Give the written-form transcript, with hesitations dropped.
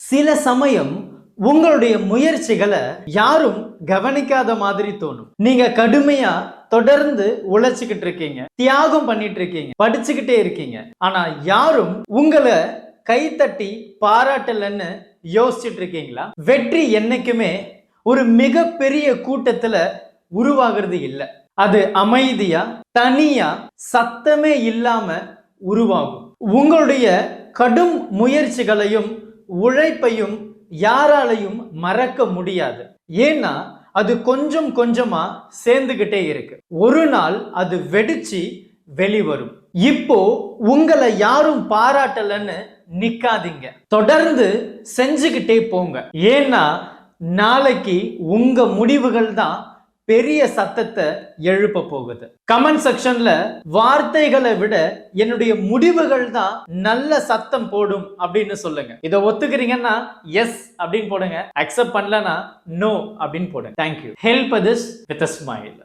சில சமயம் உங்களுடைய முயற்சிகளை யாரும் கவனிக்காத மாதிரி தோணும். நீங்க கடுமையா தொடர்ந்து உழைச்சுக்கிட்டு இருக்கீங்க, தியாகம் பண்ணிட்டு இருக்கீங்க, படிச்சுக்கிட்டே இருக்கீங்க. ஆனா யாரும் உங்களை கைத்தட்டி பாராட்டலன்னு யோசிச்சுட்டு இருக்கீங்களா? வெற்றி என்னைக்குமே ஒரு மிகப்பெரிய கூட்டத்துல உருவாகிறது இல்லை. அது அமைதியா தனியா சத்தமே இல்லாம உருவாகும். உங்களுடைய கடும் முயற்சிகளையும் உழைப்பையும் யாராலையும் மறக்க முடியாது. ஏன்னா அது கொஞ்சம் கொஞ்சமா சேர்ந்துகிட்டே இருக்கு. ஒரு நாள் அது வெடிச்சு வெளிவரும். இப்போ உங்களை யாரும் பாராட்டலன்னு நிக்காதீங்க, தொடர்ந்து செஞ்சுக்கிட்டே போங்க. ஏன்னா நாளைக்கு உங்க முடிவுகள் தான் பெரிய சத்தத்தை எழுப்ப போகுது. கமெண்ட் செக்ஷன்ல வார்த்தைகளை விட என்னுடைய முடிவுகள் தான் நல்ல சத்தம் போடும் அப்படின்னு சொல்லுங்க. இதை ஒத்துக்கிறீங்கன்னா எஸ் அப்படின்னு போடுங்க, அக்செப்ட் பண்ணலனா நோ அப்படின்னு போடுங்க. Thank you. Help this with a smile.